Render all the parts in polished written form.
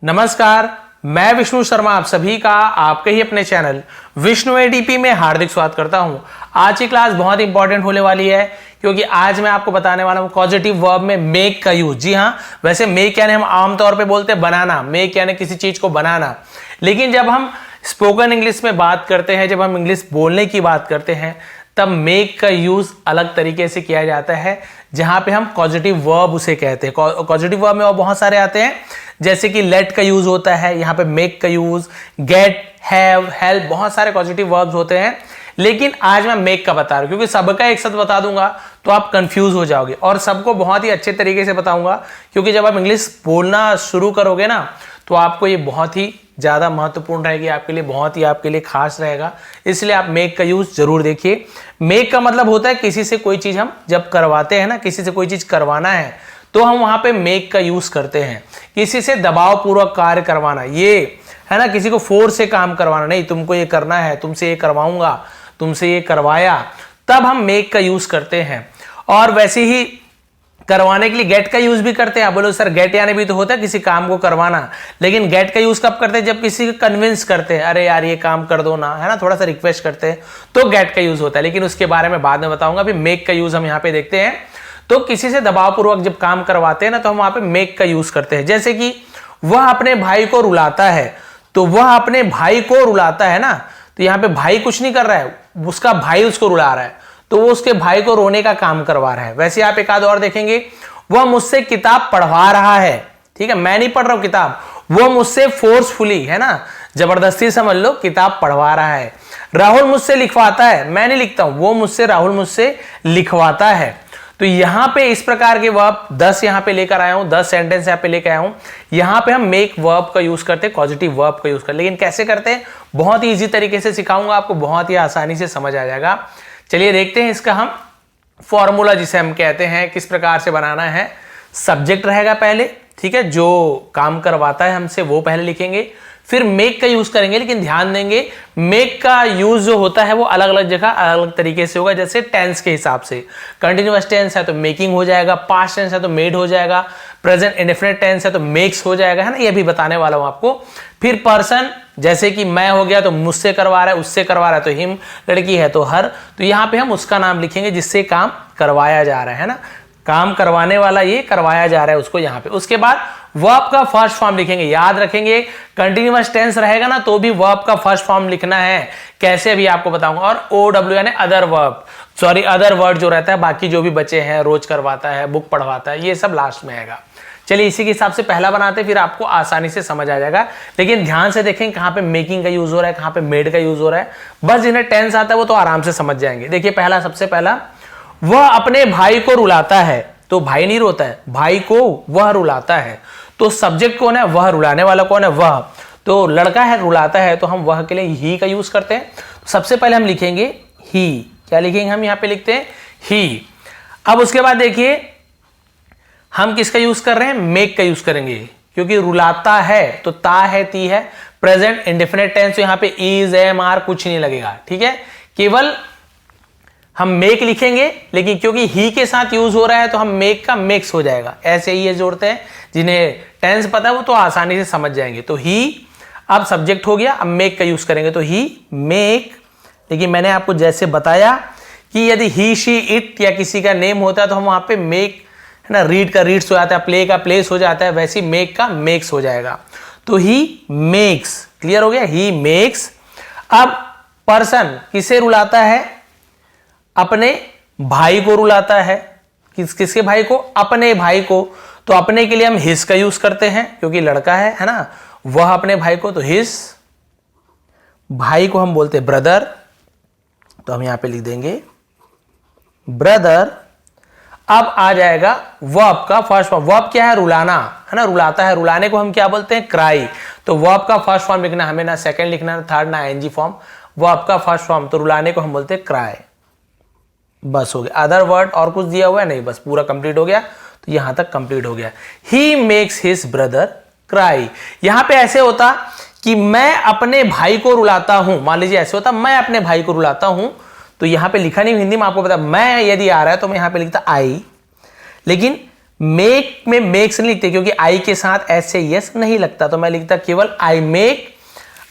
नमस्कार, मैं विष्णु शर्मा आप सभी का आपके ही अपने चैनल विष्णु एडीपी में हार्दिक स्वागत करता हूं। आज की क्लास बहुत इंपॉर्टेंट होने वाली है क्योंकि आज मैं आपको बताने वाला हूं पॉजिटिव वर्ब में मेक का यूज। जी हां, वैसे मेक यानी हम आमतौर पे बोलते हैं बनाना, मेक यानी किसी चीज को बनाना, लेकिन जब हम स्पोकन इंग्लिश में बात करते हैं, जब हम इंग्लिश बोलने की बात करते हैं, तब मेक का यूज अलग तरीके से किया जाता है, जहां पे हम पॉजिटिव वर्ब उसे कहते हैं। पॉजिटिव वर्ब में और बहुत सारे आते हैं, जैसे कि लेट का यूज होता है, यहां पे मेक का यूज, गेट, हैव, हेल्प, बहुत सारे पॉजिटिव वर्ब्स होते हैं। लेकिन आज मैं मेक का बता रहा हूं क्योंकि सबका एक साथ बता दूंगा तो आप कंफ्यूज हो जाओगे, और सबको बहुत ही अच्छे तरीके से बताऊंगा क्योंकि जब आप इंग्लिश बोलना शुरू करोगे ना तो आपको ये बहुत ही ज्यादा महत्वपूर्ण रहेगी, आपके लिए बहुत ही आपके लिए खास रहेगा। इसलिए आप मेक का यूज जरूर देखिए। मेक का मतलब होता है किसी से कोई चीज हम जब करवाते हैं ना, किसी से कोई चीज करवाना है तो हम वहां पे मेक का यूज करते हैं। किसी से दबाव पूर्वक कार्य करवाना, ये है ना, किसी को फोर्स से काम करवाना, नहीं तुमको ये करना है, तुमसे ये करवाऊंगा, तुमसे ये करवाया, तब हम मेक का यूज करते हैं। और वैसे ही करवाने के लिए गेट का यूज भी करते हैं। आप बोलो सर गेट यानी भी तो होता है किसी काम को करवाना, लेकिन गेट का यूज कब करते हैं? जब किसी को कन्विंस करते हैं, अरे यार ये काम कर दो ना, है ना, थोड़ा सा रिक्वेस्ट करते हैं, तो गेट का यूज होता है। लेकिन उसके बारे में बाद में बताऊंगा। अभी मेक का यूज हम यहाँ पे देखते हैं। तो किसी से दबावपूर्वक जब काम करवाते हैं ना तो हम वहां पे मेक का यूज करते हैं। जैसे कि वह अपने भाई को रुलाता है, तो वह अपने भाई को रुलाता है ना, तो यहाँ पे भाई कुछ नहीं कर रहा है, उसका भाई उसको रुला रहा है, तो वो उसके भाई को रोने का काम करवा रहा है। वैसे आप एक आध और देखेंगे, वह मुझसे किताब पढ़वा रहा है, ठीक है, मैं नहीं पढ़ रहा हूं किताब, वो मुझसे फोर्सफुली, है ना, जबरदस्ती समझ लो, किताब पढ़वा रहा है। राहुल मुझसे लिखवाता है, मैं नहीं लिखता हूं, वो मुझसे, राहुल मुझसे लिखवाता है। तो यहां पे इस प्रकार के वर्ब 10 यहां पे लेकर आया हूं, 10 सेंटेंस यहां पे लेकर आया हूं। यहां पे हम मेक वर्ब का यूज करते हैं, पॉजिटिव वर्ब का यूज करते हैं। लेकिन कैसे करते हैं, बहुत ही इजी तरीके से सिखाऊंगा आपको, बहुत ही आसानी से समझ आ जाएगा। चलिए देखते हैं इसका हम फॉर्मूला, जिसे हम कहते हैं, किस प्रकार से बनाना है। सब्जेक्ट रहेगा पहले, ठीक है, जो काम करवाता है हमसे वो पहले लिखेंगे, फिर मेक का यूज करेंगे। लेकिन ध्यान देंगे मेक का यूज जो होता है वो अलग अलग जगह अलग अलग तरीके से होगा। जैसे टेंस के हिसाब से, कंटिन्यूअस टेंस है तो मेकिंग हो जाएगा, पास्ट टेंस है तो मेड हो जाएगा, प्रेजेंट इंडेफिनिट टेंस है तो मेक्स हो जाएगा, है ना, ये भी बताने वाला हूं आपको। फिर पर्सन, जैसे कि मैं हो गया तो मुझसे करवा रहा है, उससे करवा रहा है तो हिम, लड़की है तो हर, तो यहां पे हम उसका नाम लिखेंगे जिससे काम करवाया जा रहा है ना, काम करवाने वाला ये, करवाया जा रहा है उसको यहां पे। उसके बाद वर्ब का फर्स्ट फॉर्म लिखेंगे। याद रखेंगे कंटिन्यूअस टेंस रहेगा ना तो भी वर्ब का फर्स्ट फॉर्म लिखना है। कैसे अभी आपको बताऊंगा। और OW यानी other verb, sorry other word जो रहता है, बाकी जो भी बचे हैं, रोज करवाता है, बुक पढ़वाता है, ये सब लास्ट में आएगा। चलिए इसी के हिसाब से पहला बनाते हैं, फिर आपको आसानी से समझ आ जाएगा। लेकिन ध्यान से देखें कहां पे मेकिंग का यूज हो रहा है, कहां पे मेड का यूज हो रहा है। बस जिन्हें टेंस आता है वो तो आराम से समझ जाएंगे। देखिए पहला, सबसे पहला, वह अपने भाई को रुलाता है, तो भाई नहीं रोता है, भाई को वह रुलाता है। तो सब्जेक्ट कौन है? वह। रुलाने वाला कौन है? वह। तो लड़का है, रुलाता है, तो हम वह के लिए ही का यूज करते हैं। तो सबसे पहले हम लिखेंगे ही। क्या लिखेंगे हम? यहां पे लिखते हैं ही। अब उसके बाद देखिए हम किसका यूज कर रहे हैं? मेक का यूज करेंगे, क्योंकि रुलाता है तो ता है, ती है, प्रेजेंट इंडेफिनिट टेंस, तो यहां पे इज, एम, आर कुछ नहीं लगेगा, ठीक है, केवल हम मेक लिखेंगे। लेकिन क्योंकि ही के साथ यूज हो रहा है तो हम मेक का मेक्स हो जाएगा। ऐसे ही ये जोड़ते हैं, जिन्हें टेंस पता है वो तो आसानी से समझ जाएंगे। तो ही अब सब्जेक्ट हो गया, अब मेक का यूज करेंगे, तो ही मेक। लेकिन मैंने आपको जैसे बताया कि यदि ही, शी, इट या किसी का नेम होता है तो हम वहां पे मेक, है ना, रीड का रीड्स हो जाता है, प्ले का प्लेस हो जाता है, वैसे ही मेक का मेक्स हो जाएगा। तो ही मेक्स, क्लियर हो गया, ही मेक्स। अब पर्सन किसे रुलाता है? अपने भाई को रुलाता है। किसके भाई को? अपने भाई को। तो अपने के लिए हम हिज का यूज करते हैं क्योंकि लड़का है ना, वह अपने भाई को, तो हिज। भाई को हम बोलते हैं ब्रदर, तो हम यहां पे लिख देंगे ब्रदर। अब आ जाएगा वर्ब का फर्स्ट फॉर्म। वर्ब क्या है? रुलाना, है ना, रुलाता है। रुलाने को हम क्या बोलते हैं? क्राई। तो वर्ब का फर्स्ट फॉर्म लिखना, हमें ना सेकंड लिखना, ना थर्ड, ना ING फॉर्म, वर्ब का फर्स्ट फॉर्म। तो रुलाने को हम बोलते हैं क्राई। बस हो गया। अदर वर्ड और कुछ दिया हुआ है? नहीं, बस पूरा कंप्लीट हो गया। तो यहां तक कंप्लीट हो गया। He makes his brother cry. यहां पे ऐसे होता कि मैं अपने भाई को रुलाता हूं, मान लीजिए ऐसे होता, मैं अपने भाई को रुलाता हूं, तो यहां पे लिखा नहीं, हिंदी में आपको पता, मैं यदि आ रहा है तो मैं यहां पे लिखता आई। लेकिन मेक में मेक्स नहीं लिखते क्योंकि आई के साथ एस या यस नहीं लगता, तो मैं लिखता केवल आई मेक,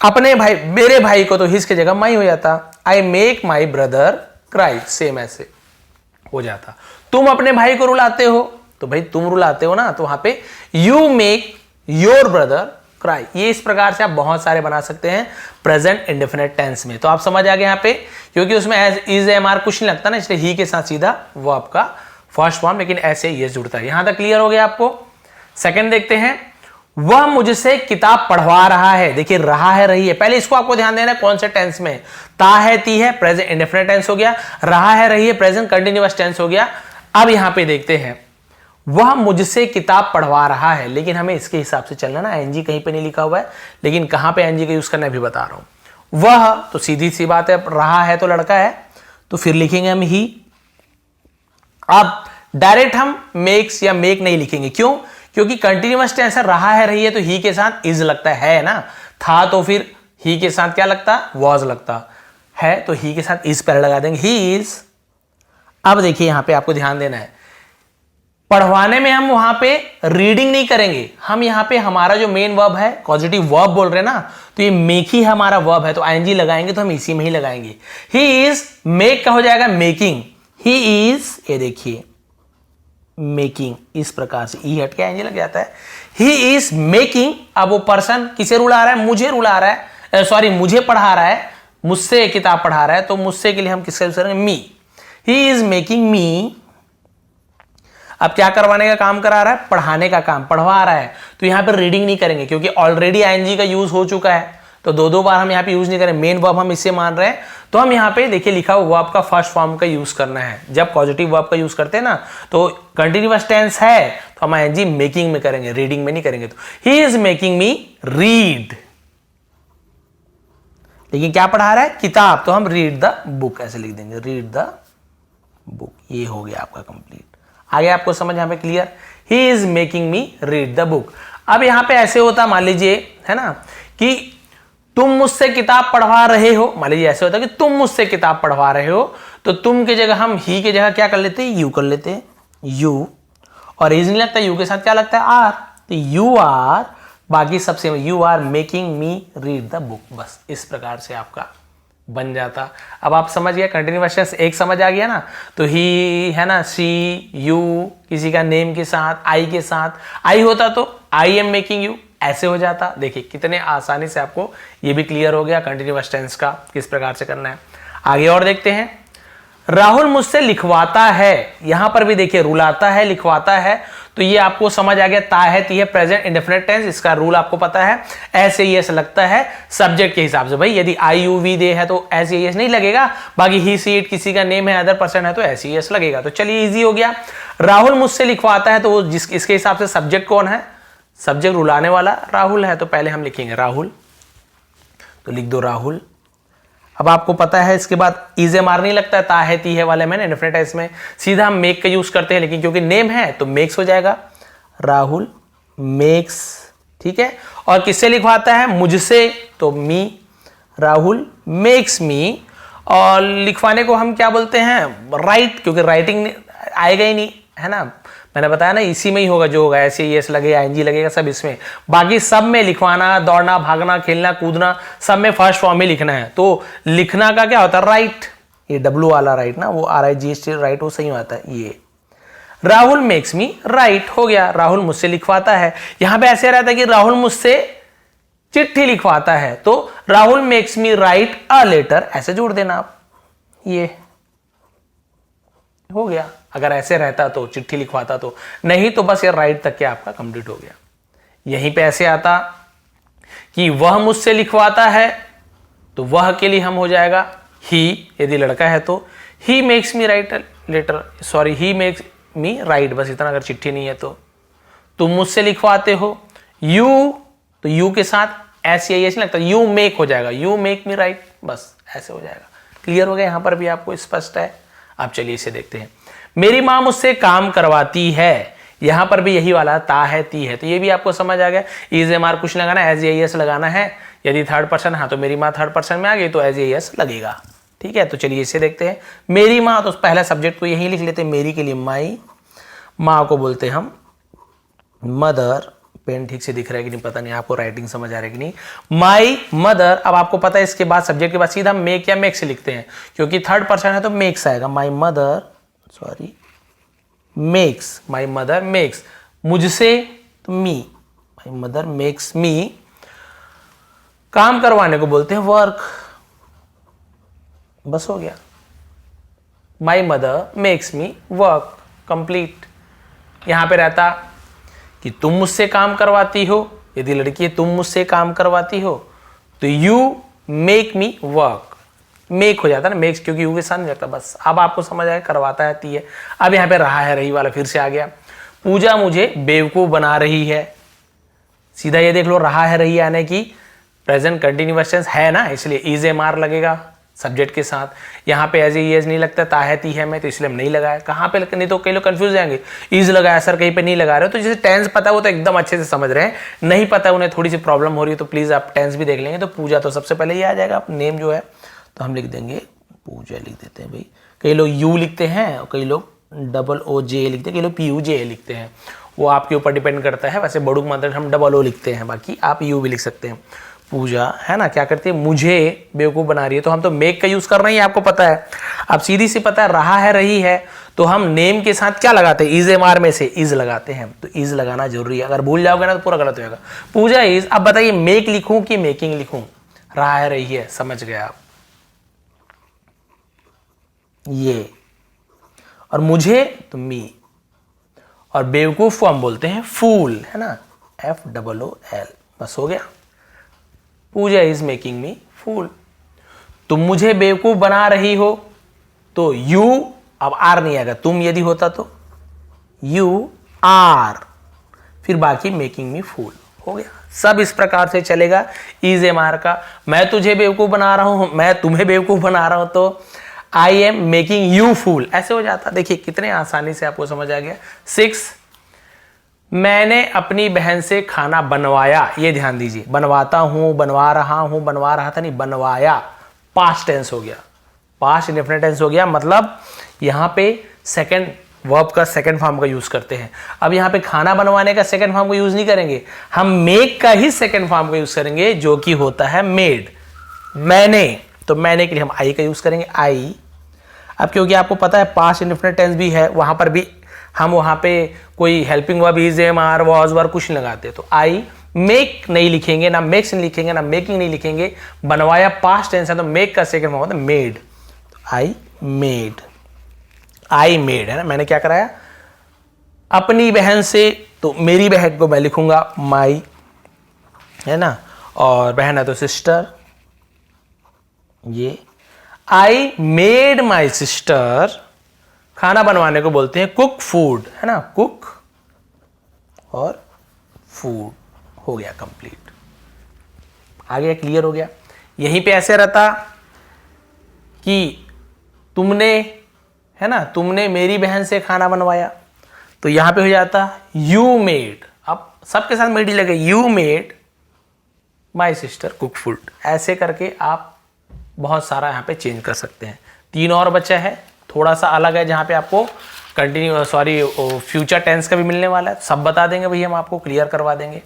अपने भाई मेरे भाई को तो हिज की जगह माई हो जाता, I make my brother cry, same ऐसे हो जाता। तुम अपने भाई को रुलाते हो, तो भाई तुम रुलाते हो ना, तो वहां पे you make your brother cry. ये इस प्रकार से आप बहुत सारे बना सकते हैं प्रेजेंट इंडेफिनिट टेंस में। तो आप समझ आ गए यहाँ पे, क्योंकि उसमें एज इज एम आर कुछ नहीं लगता ना, इसलिए ही के साथ सीधा वो आपका फर्स्ट फॉर्म, लेकिन ऐसे ये जुड़ता है। यहां तक क्लियर हो गया आपको। सेकंड देखते हैं, वह मुझसे किताब पढ़वा रहा है। देखिए रहा है रही है, पहले इसको आपको ध्यान देना है कौन से टेंस में, ता है ती है प्रेजेंट इंडेफिनिट टेंस हो गया, रहा है रही है प्रेजेंट कंटिन्यूअस टेंस हो गया। अब यहां पे देखते हैं, वह मुझसे किताब पढ़वा रहा है, लेकिन हमें इसके हिसाब से चलना ना, एनजी कहीं पे नहीं लिखा हुआ है, लेकिन कहां पे एनजी का यूज करना है भी बता रहा हूं। वह तो सीधी सी बात है, रहा है तो लड़का है, तो फिर लिखेंगे हम ही। अब डायरेक्ट हम मेक्स या मेक नहीं लिखेंगे, क्यों? क्योंकि कंटिन्यूअस टेंस है, रहा है रही है, तो ही के साथ इज लगता है ना, था तो फिर ही के साथ क्या लगता, वॉज लगता है, तो ही के साथ इज पहले लगा देंगे, ही इज। अब देखिए यहां पे आपको ध्यान देना है, पढ़वाने में हम वहां पे रीडिंग नहीं करेंगे, हम यहां पे हमारा जो मेन वर्ब है, पॉजिटिव वर्ब बोल रहे हैं ना, तो ये मेक ही हमारा वर्ब है, तो आईएनजी लगाएंगे तो हम इसी में ही लगाएंगे। ही इज मेक का हो जाएगा मेकिंग, ही इज, ये देखिए मेकिंग, इस प्रकार से ई हट के आईएनजी लग जाता है। ही इज मेकिंग, अब वो पर्सन किसे रुला रहा है, मुझे रुला रहा है, सॉरी मुझे पढ़ा रहा है, मुझसे किताब पढ़ा रहा है, तो मुझसे के लिए हम किसका यूज करेंगे, मी। He is making me. अब क्या करवाने का काम करा रहा है, पढ़ाने का काम, पढ़वा रहा है, तो यहां पर रीडिंग नहीं करेंगे क्योंकि ऑलरेडी आईएनजी का यूज हो चुका है, तो दो बार हम यहां पे यूज नहीं करें, मेन वर्ब हम इससे मान रहे हैं, तो हम यहां पे देखिए लिखा हुआ वर्ब का फर्स्ट फॉर्म का यूज करना है। जब पॉजिटिव वर्ब का यूज करते हैं ना, तो कंटिन्यूअस टेंस है तो हम आईएनजी मेकिंग में करेंगे, रीडिंग में नहीं करेंगे। तो he is making me read, लेकिन क्या पढ़ा रहा है, किताब, तो हम रीड द बुक ऐसे लिख देंगे, रीड द बुक। ये हो गया आपका कंप्लीट। आगे आपको समझ यहां पे clear, he is making me read the book. अब यहां पे ऐसे होता, मान लीजिए है ना, कि तुम मुझसे किताब पढ़वा रहे हो, मान लीजिए ऐसे होता कि तुम मुझसे किताब पढ़वा रहे हो, तो तुम की जगह हम ही की जगह क्या कर लेते हैं, यू कर लेते हैं, यू, और इज नहीं लगता, यू के साथ क्या लगता है, आर, तो यू आर, बाकी सबसे you are making me read the book, बस इस प्रकार से आपका बन जाता। अब आप समझ गए, कंटिन्यूअस टेंस एक समझ आ गया ना, तो ही है ना, सी, यू, किसी का नेम के साथ, आई के साथ, आई होता तो आई एम मेकिंग यू, ऐसे हो जाता। देखिए कितने आसानी से आपको ये भी क्लियर हो गया कंटिन्यूअस टेंस का किस प्रकार से करना है। आगे और देखते हैं, राहुल मुझसे लिखवाता है, यहां पर भी देखिए रुलाता है, लिखवाता है, तो ये आपको समझ आ गया, ता है ती है प्रेजेंट इंडेफिनिट टेंस, इसका रूल आपको पता है, ऐसे ही ऐसे लगता है सब्जेक्ट के हिसाब से। भाई यदि आई यू वी दे है तो ऐसे ही नहीं लगेगा, बाकी ही सी इट किसी का नेम है, अदर पर्सन है तो ऐसे ही ऐसे लगेगा। तो चलिए इजी हो गया, राहुल मुझसे लिखवाता है, तो वो जिस इसके हिसाब से सब्जेक्ट कौन है, सब्जेक्ट रुलाने वाला राहुल है, तो पहले हम लिखेंगे राहुल, तो लिख दो राहुल। अब आपको पता है इसके बाद इज एम आर नहीं लगता है, ता है ती है वाले में इंडेफिनिट टेंस में सीधा हम मेक का यूज करते हैं, लेकिन क्योंकि नेम है तो मेक्स हो जाएगा, राहुल मेक्स, ठीक है। और किससे लिखवाता है, मुझसे, तो मी, राहुल मेक्स मी। और लिखवाने को हम क्या बोलते हैं, राइट, क्योंकि राइटिंग आएगा ही नहीं, है ना, मैंने बताया ना इसी में ही होगा जो होगा, ऐसे यस लगेगा, आईएनजी लगेगा, सब इसमें, बाकी सब में लिखवाना, दौड़ना, भागना, खेलना, कूदना, सब में फर्स्ट फॉर्म में लिखना है। तो लिखना का क्या होता है, राइट, ये डब्ल्यू वाला राइट ना, वो RIGHT राइट, वो सही होता है। ये राहुल मेक्स मी राइट हो गया, राहुल मुझसे लिखवाता है। यहां पे ऐसे रहता है कि राहुल मुझसे चिट्ठी लिखवाता है, तो Rahul makes me write a letter, ऐसे जोड़ देना आप, ये हो गया। अगर ऐसे रहता तो चिट्ठी लिखवाता, तो नहीं तो बस ये राइट तक के आपका कंप्लीट हो गया। यहीं पे ऐसे आता कि वह मुझसे लिखवाता है, तो वह के लिए हम हो जाएगा ही, यदि लड़का है तो he makes me write letter, sorry he makes me write, बस इतना, अगर चिट्ठी नहीं है तो। तुम मुझसे लिखवाते हो, यू, तो यू के साथ ऐसे नहीं लगता, यू मेक हो जाएगा, यू मेक मी राइट, बस ऐसे हो जाएगा। क्लियर हो गया, यहां पर भी आपको स्पष्ट है। अब चलिए इसे देखते हैं, मेरी मां मुझसे काम करवाती है, यहां पर भी यही वाला ता है ती है, तो ये भी आपको समझ आ गया। इज एम आर कुछ लगाना, एज एस लगाना है, यदि थर्ड पर्सन, हाँ तो मेरी मां थर्ड पर्सन में आ गई तो एज एस लगेगा, ठीक है। तो चलिए इसे देखते हैं, मेरी मां, तो पहला सब्जेक्ट को यही लिख लेते हैं, मेरी के लिए माई, मां को बोलते हैं हम मदर, पेन ठीक से दिख रहा है कि नहीं पता नहीं, आपको राइटिंग समझ आ रहा है कि नहीं। माई मदर, अब आपको पता है इसके बाद सब्जेक्ट के बाद सीधा मेक या मेक्स लिखते हैं, क्योंकि थर्ड पर्सन है तो मेक्स आएगा। My mother, sorry, makes, my mother makes, मुझसे तो मी, माई मदर मेक्स मी, काम करवाने को बोलते हैं वर्क, बस हो गया। My mother makes me work, complete. यहां पे रहता कि तुम मुझसे काम करवाती हो, यदि लड़की है तुम मुझसे काम करवाती हो, तो you make me work, make हो जाता ना, मेक्स, क्योंकि यू के साथ नहीं लगता। बस अब आपको समझ आया, करवाता आती है। अब यहां पे रहा है रही वाला फिर से आ गया। पूजा मुझे बेवकूफ बना रही है, सीधा ये देख लो, रहा है रही आने की प्रेजेंट कंटिन्यूअस टेंस है ना, इसलिए इज एम आर लगेगा सब्जेक्ट के साथ। यहाँ पे एज एज नहीं लगता, ताहती है मैं, तो इसलिए हम नहीं लगाया। कहाँ पे, नहीं तो कई लोग कंफ्यूज जाएंगे, इज लगाया सर, कहीं पे नहीं लगा रहे हो। तो जैसे टेंस पता है वो तो एकदम अच्छे से समझ रहे हैं, नहीं पता उन्हें थोड़ी सी प्रॉब्लम हो रही है तो प्लीज आप टेंस भी देख लेंगे। तो पूजा तो सबसे पहले ये आ जाएगा। आप नेम जो है तो हम लिख देंगे पूजा, लिख देते हैं भाई। कई लोग यू लिखते हैं और कई लोग डबल ओ जे लिखते हैं, कई लोग PUJ लिखते हैं, वो आपके ऊपर डिपेंड करता है। वैसे बड़ू मतलब हम डबल ओ लिखते हैं, बाकी आप यू भी लिख सकते हैं। पूजा है ना, क्या करती है, मुझे बेवकूफ बना रही है, तो हम तो मेक का यूज कर रहे हैं, आपको पता है। अब सीधी सी पता है रहा है रही है, तो हम नेम के साथ क्या लगाते हैं, इज एम आर में से इज लगाते हैं, तो इज लगाना जरूरी है। अगर भूल जाओगे ना तो पूरा गलत हो जाएगा। पूजा इज, अब बताइए मेक लिखूं कि मेकिंग लिखूं, रहा है रही है, समझ गए आप ये, और मुझे तो मी, और बेवकूफ को हम बोलते हैं फूल, है ना, FOOL, बस हो गया। पूजा इज मेकिंग मी फूल। तुम मुझे बेवकूफ बना रही हो, तो यू, अब आर नहीं आएगा, तुम यदि होता तो यू आर, फिर बाकी मेकिंग मी फूल, हो गया। सब इस प्रकार से चलेगा इज एम आर का। मैं तुझे बेवकूफ बना रहा हूं, मैं तुम्हें बेवकूफ बना रहा हूं, तो I am making you fool, ऐसे हो जाता। देखिए कितने आसानी से आपको समझ आ गया। 6, मैंने अपनी बहन से खाना बनवाया, ये ध्यान दीजिए, बनवाता हूं, बनवा रहा हूं, बनवा रहा था नहीं, बनवाया, पास्ट टेंस हो गया, पास्ट इंडेफिनिट टेंस हो गया। मतलब यहां पे सेकंड वर्ब का सेकंड फॉर्म का यूज करते हैं। अब यहां पे खाना बनवाने का सेकंड फॉर्म का यूज नहीं करेंगे, हम मेक का ही सेकंड फॉर्म का यूज करेंगे, जो कि होता है मेड। मैंने, तो मैंने के लिए हम आई का यूज करेंगे, आई। अब क्योंकि आपको पता है पास्ट इंडेफिनिट टेंस भी है, वहां पर भी हम वहां पे कोई helping verb is am are was were कुछ नहीं लगाते, तो आई मेक नहीं लिखेंगे, ना मेक्स नहीं लिखेंगे, ना मेकिंग नहीं लिखेंगे। बनवाया पास्ट टेंस है तो मेक का सेकंड फॉर्म होता है made, I made, I made, है ना, मैंने क्या कराया अपनी बहन से, तो मेरी बहन को मैं लिखूंगा माई, है ना, और बहन है तो सिस्टर, ये आई मेड माई सिस्टर, खाना बनवाने को बोलते हैं कुक फूड, है ना, कुक और फूड, हो गया कंप्लीट, आ गया, क्लियर हो गया। यहीं पे ऐसे रहता कि तुमने, है ना, तुमने मेरी बहन से खाना बनवाया, तो यहां पे हो जाता यू मेड, अब सबके साथ मेड ही लगे, you made my sister cook food. ऐसे करके आप बहुत सारा यहां पे चेंज कर सकते हैं। 3 और बचा है, थोड़ा सा अलग है, जहां पे आपको कंटिन्यू फ्यूचर टेंस का भी मिलने वाला है, सब बता देंगे भैया, हम आपको क्लियर करवा देंगे।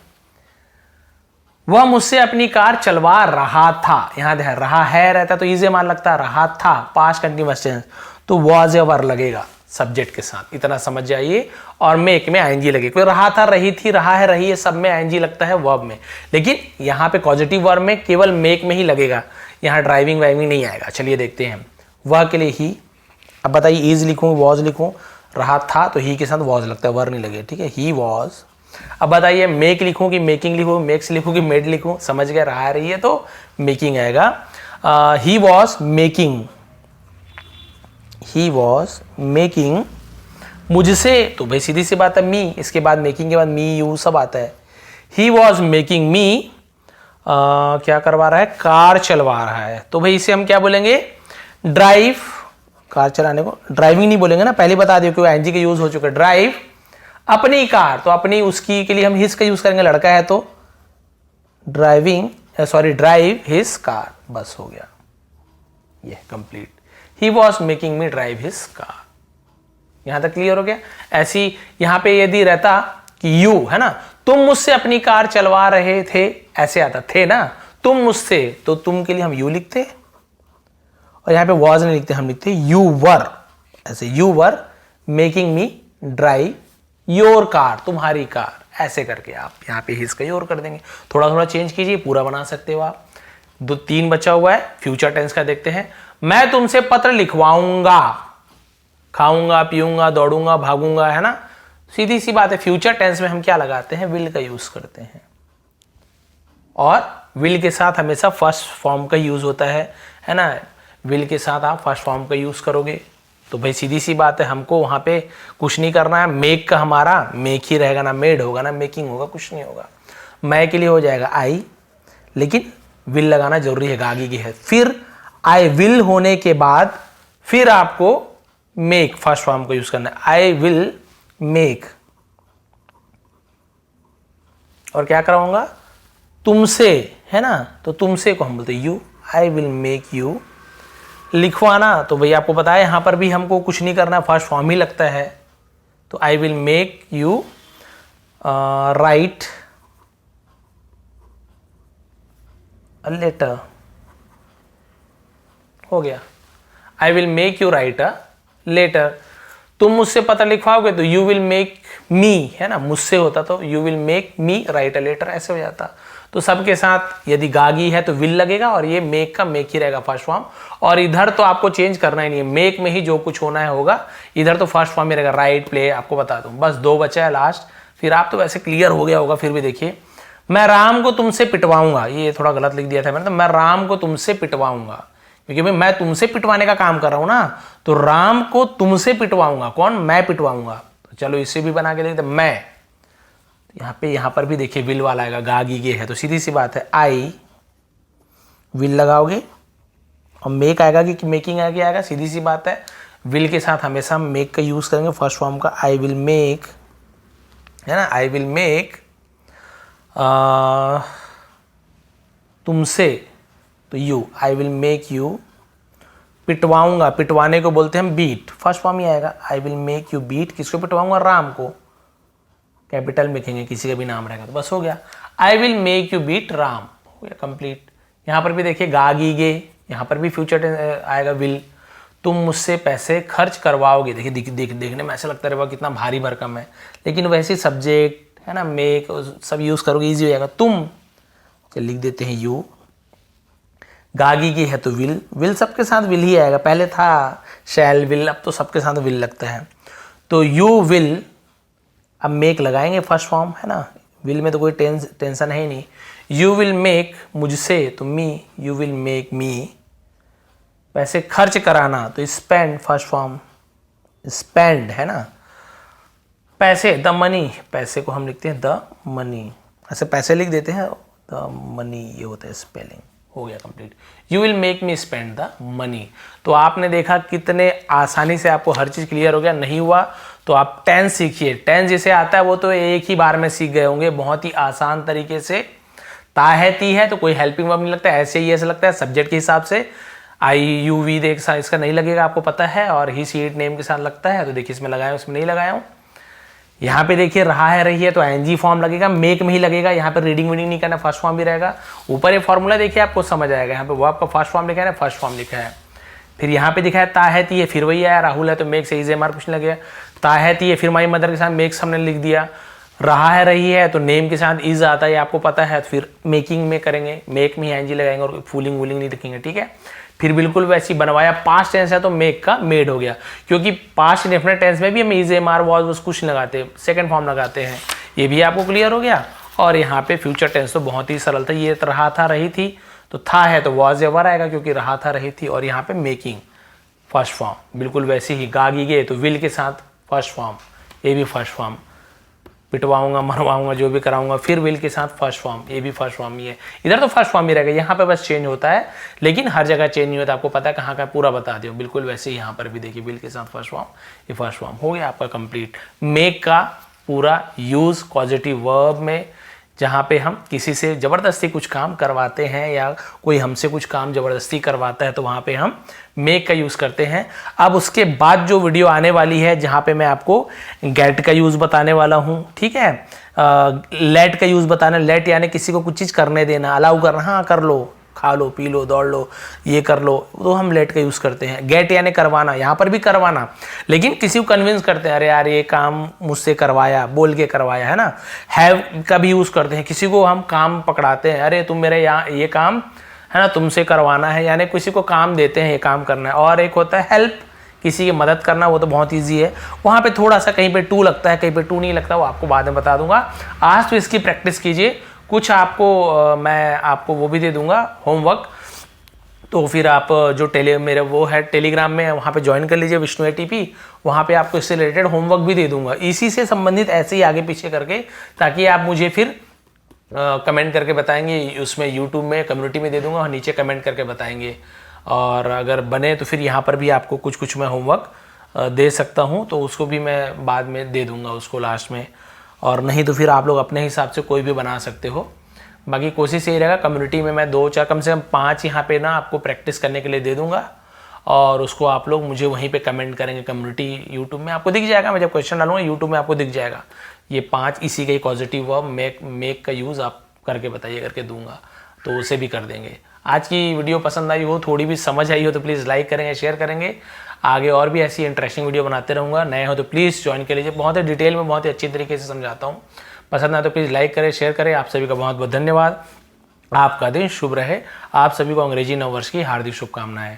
वह मुझसे अपनी कार चलवा रहा था, यहां ध्यान, रहा है रहता तो इजी मान लगता, रहा था पास्ट कंटिन्यूअस टेंस, तो वॉज एवर लगेगा सब्जेक्ट के साथ, इतना समझ जाइए। और मेक में आईएनजी लगेगा, कोई रहा था, रही थी, रहा है, रही है, सब में आईएनजी लगता है वर्ब में, लेकिन यहां पे पॉजिटिव वर्ब में केवल मेक में ही लगेगा, यहां ड्राइविंग वाइविंग नहीं आएगा। चलिए देखते हैं, वह के लिए ही, अब बताइए इज लिखूं वॉज लिखूं, रहा था तो ही के साथ वॉज लगता है, वर नहीं लगे, ठीक है, ही वॉज। अब बताइए मेक लिखूं कि मेकिंग लिखूं, मेक्स लिखूं कि मेड लिखूं, समझ गए, रहा रही है तो मेकिंग आएगा। He was making, he was making मुझसे, तो भाई सीधी सी बात है मी, इसके बाद मेकिंग के बाद मी यू सब आता है। ही वॉज मेकिंग मी, क्या करवा रहा है, कार चलवा रहा है, तो भाई इसे हम क्या बोलेंगे, ड्राइव, कार चलाने को ड्राइविंग नहीं बोलेंगे ना, पहले बता दियो क्योंकि आईएनजी का यूज हो चुका है। ड्राइव अपनी कार, तो अपनी उसकी के लिए हम हिज का यूज करेंगे, लड़का है तो driving, sorry drive his car, बस हो गया ये complete. He was making me drive his car, यहां तक क्लियर हो गया। ऐसी यहां पे यदि रहता कि यू है ना, तुम मुझसे अपनी कार चलवा रहे थे, ऐसे आता थे ना, तुम मुझसे, तो तुम के लिए हम यू लिखते और यहां पे वॉज नहीं लिखते, हम लिखते यू वर, ऐसे you were making me drive your car, तुम्हारी कार, ऐसे करके आप यहां पे हिज का योर कर देंगे। थोड़ा थोड़ा चेंज कीजिए, पूरा बना सकते हो आप। 3 बचा हुआ है, फ्यूचर टेंस का देखते हैं। मैं तुमसे पत्र लिखवाऊंगा, खाऊंगा पीऊंगा दौड़ूंगा भागूंगा, है ना, सीधी सी बात है। फ्यूचर टेंस में हम क्या लगाते हैं, विल का यूज करते हैं, और विल के साथ हमेशा फर्स्ट फॉर्म का यूज होता है ना। विल के साथ आप फर्स्ट फॉर्म का यूज करोगे तो भाई सीधी सी बात है, हमको वहां पे कुछ नहीं करना है। मेक का हमारा मेक ही रहेगा, ना मेड होगा ना मेकिंग होगा, कुछ नहीं होगा। मैं के लिए हो जाएगा आई, लेकिन विल लगाना जरूरी है, आगे की है। फिर आई विल होने के बाद फिर आपको मेक फर्स्ट फॉर्म का यूज करना है, आई विल मेक, और क्या कराऊंगा, तुमसे, है ना, तो तुमसे को हम बोलते you, I will make you. लिखवाना तो भैया आपको पता है यहां पर भी हमको कुछ नहीं करना, फर्स्ट फॉर्म ही लगता है, तो I will make you write a letter, हो गया, I will make you write a letter. तुम मुझसे पत्र लिखवाओगे तो यू विल मेक मी, है ना, मुझसे होता तो you will make me write a letter, ऐसे हो जाता। तो सबके साथ यदि गागी है तो विल लगेगा, और ये मेक का मेक ही रहेगा फर्स्ट फॉर्म। और इधर तो आपको चेंज करना ही नहीं है, मेक में ही जो कुछ होना है होगा, इधर तो फर्स्ट फॉर्म में रहेगा, राइट प्ले, आपको बता दूं। बस 2 बचा है लास्ट, फिर आप तो वैसे क्लियर हो गया होगा, फिर भी देखिए। मैं राम को तुमसे पिटवाऊंगा, ये थोड़ा गलत लिख दिया था मैंने, तो मैं राम को तुमसे पिटवाऊंगा, क्योंकि भाई मैं तुमसे पिटवाने का काम कर रहा हूं ना, तो राम को तुमसे पिटवाऊंगा, कौन, मैं पिटवाऊंगा। तो चलो इसे भी बना के देखते, मैं, यहां पर भी देखिए विल वाला आएगा, गागी गे है, तो सीधी सी बात है आई विल लगाओगे, और मेक आएगा कि मेकिंग आएगा, सीधी सी बात है। विल के साथ हमेशा मेक का यूज करेंगे फर्स्ट फॉर्म का, आई विल मेक, है ना, आई विल मेक तुमसे, तो you, I will make you. पिटवाऊंगा, पिटवाने को बोलते हैं बीट, फर्स्ट फॉर्म ही आएगा, I will make you beat. किसको पिटवाऊंगा, राम को, कैपिटल में लिखेंगे, किसी का भी नाम रहेगा तो बस हो गया, I will make you beat Ram, हो गया कंप्लीट। यहां पर भी देखिए गागी गे, यहां पर भी फ्यूचर आएगा विल। तुम मुझसे पैसे खर्च करवाओगे, देखिए देखने में ऐसा लगता रहेगा कितना भारी भरकम है, लेकिन वैसे सब्जेक्ट, है ना, मेक सब यूज करोगे, इजी हो जाएगा। तुम, चल लिख देते हैं यू, गागी की है तो विल, विल सबके साथ विल ही आएगा, पहले था शैल विल, अब तो सबके साथ विल लगता है। तो यू विल, अब मेक लगाएंगे फर्स्ट फॉर्म, है ना, विल में तो कोई टेंशन है ही नहीं। यू विल मेक मुझसे, तो मी, यू विल मेक मी। पैसे खर्च कराना तो स्पेंड फर्स्ट फॉर्म, स्पेंड, है ना, पैसे, द मनी, पैसे को हम लिखते हैं द मनी, ऐसे पैसे लिख देते हैं, द मनी, ये होता है स्पेलिंग, हो गया complete. You will make me spend the money. तो आपने देखा कितने आसानी से आपको हर चीज क्लियर हो गया। नहीं हुआ तो आप टेंस सीखिए, टेंस जिसे आता है वो तो एक ही बार में सीख गए होंगे, बहुत ही आसान तरीके से। ता है ती है तो कोई हेल्पिंग वर्ब नहीं लगता, ऐसे ही ऐसा लगता है सब्जेक्ट के हिसाब से। आई यू वी देख इसका नहीं लगेगा, आपको पता है, और ही सी इट नेम के साथ लगता है, तो देखिए इसमें लगाया उसमें नहीं लगाया हूं। यहाँ पे देखिए रहा है रही है तो एनजी फॉर्म लगेगा, मेक में ही लगेगा, यहाँ पे रीडिंग वीडिंग नहीं करना, फर्स्ट फॉर्म भी रहेगा। ऊपर ये फॉर्मूला देखिए आपको समझ आएगा, यहाँ पे वो आपका फर्स्ट फॉर्म लिखा है ना, फर्स्ट फॉर्म लिखा है। फिर यहाँ पे दिखा है ता है ती है, फिर वही आया, राहुल है तो मेक से इजे मार पूछने लगे, ता है ती है, फिर माई मदर के साथ मेक्स हमने लिख दिया। रहा है रही है तो नेम के साथ इज आता है, आपको पता है, तो फिर मेकिंग में करेंगे, मेक में एनजी लगाएंगे और फूलिंग वूलिंग नहीं लिखेंगे, ठीक है। फिर बिल्कुल वैसे ही बनवाया, पास्ट टेंस है तो मेक का मेड हो गया, क्योंकि पास्ट इंडेफिनिट टेंस में भी हम इज एम आर वाज कुछ लगाते हैं, सेकंड फॉर्म लगाते हैं। ये भी आपको क्लियर हो गया। और यहाँ पे फ्यूचर टेंस तो बहुत ही सरल था, ये तो रहा था रही थी, तो था है तो वाज एवर आएगा क्योंकि रहा था रही थी, और यहाँ पे मेकिंग फर्स्ट फॉर्म बिल्कुल वैसे ही, गागी गए तो विल के साथ फर्स्ट फॉर्म, ये भी फर्स्ट फॉर्म, पिटवाऊंगा मरवाऊंगा जो भी कराऊंगा, फिर विल के साथ फर्स्ट फॉर्म, ये भी फर्स्ट फॉर्म ही है। इधर तो फर्स्ट फॉर्म ही रहेगा, यहाँ पे बस चेंज होता है, लेकिन हर जगह चेंज नहीं होता, आपको पता है कहाँ का पूरा बता दियो। बिल्कुल वैसे ही यहाँ पर भी देखिए विल के साथ फर्स्ट फॉर्म, ये फर्स्ट फॉर्म हो गया आपका कंप्लीट। मेक का पूरा यूज पॉजिटिव वर्ब में जहाँ पे हम किसी से ज़बरदस्ती कुछ काम करवाते हैं या कोई हमसे कुछ काम ज़बरदस्ती करवाता है तो वहाँ पे हम मेक का यूज़ करते हैं। अब उसके बाद जो वीडियो आने वाली है जहाँ पे मैं आपको गेट का यूज़ बताने वाला हूँ, ठीक है, लेट का यूज़ बताना। लेट यानी किसी को कुछ चीज़ करने देना, अलाउ करना, हाँ कर लो, खा लो, पी लो, दौड़ लो, ये कर लो, तो हम लेट का यूज़ करते हैं। गेट यानी करवाना, यहाँ पर भी करवाना, लेकिन किसी को कन्विंस करते हैं, अरे यार ये काम मुझसे करवाया, बोल के करवाया, है ना। हैव का भी यूज़ करते हैं, किसी को हम काम पकड़ाते हैं, अरे तुम मेरे यहाँ ये काम है ना तुमसे करवाना है, यानी किसी को काम देते हैं, ये काम करना है। और एक होता है हेल्प, किसी की मदद करना, वो तो बहुत ईजी है। वहाँ पे थोड़ा सा कहीं पे टू लगता है, कहीं पे टू नहीं लगता, वो आपको बाद में बता दूंगा। आज तो इसकी प्रैक्टिस कीजिए। कुछ आपको मैं आपको वो भी दे दूंगा होमवर्क, तो फिर आप जो मेरे वो है टेलीग्राम में, वहाँ पे ज्वाइन कर लीजिए विष्णु एटीपी। वहाँ पे आपको इससे रिलेटेड होमवर्क भी दे दूंगा, इसी से संबंधित ऐसे ही आगे पीछे करके, ताकि आप मुझे फिर कमेंट करके बताएंगे। उसमें यूट्यूब में कम्युनिटी में दे दूंगा और नीचे कमेंट करके बताएंगे। और अगर बने तो फिर यहाँ पर भी आपको कुछ कुछ मैं होमवर्क दे सकता हूँ, तो उसको भी मैं बाद में दे दूंगा उसको लास्ट में। और नहीं तो फिर आप लोग अपने हिसाब से कोई भी बना सकते हो। बाकी कोशिश यही रहेगा, कम्युनिटी में मैं 2-4 कम से कम 5 यहाँ पे ना आपको प्रैक्टिस करने के लिए दे दूंगा, और उसको आप लोग मुझे वहीं पे कमेंट करेंगे। कम्युनिटी यूट्यूब में आपको दिख जाएगा, मैं जब क्वेश्चन डालूंगा यूट्यूब में आपको दिख जाएगा। ये 5 इसी का ही पॉजिटिव वर्ब मेक का यूज़ आप करके बताइए, करके दूंगा, तो उसे भी कर देंगे। आज की वीडियो पसंद आई हो, थोड़ी भी समझ आई हो तो प्लीज़ लाइक करेंगे, शेयर करेंगे। आगे और भी ऐसी इंटरेस्टिंग वीडियो बनाते रहूँगा। नए हो तो प्लीज़ ज्वाइन कर लीजिए, बहुत ही डिटेल में, बहुत ही अच्छी तरीके से समझाता हूँ। पसंद आए तो प्लीज़ लाइक करें, शेयर करें। आप सभी का बहुत बहुत धन्यवाद। आपका दिन शुभ रहे। आप सभी को अंग्रेजी नववर्ष की हार्दिक शुभकामनाएं।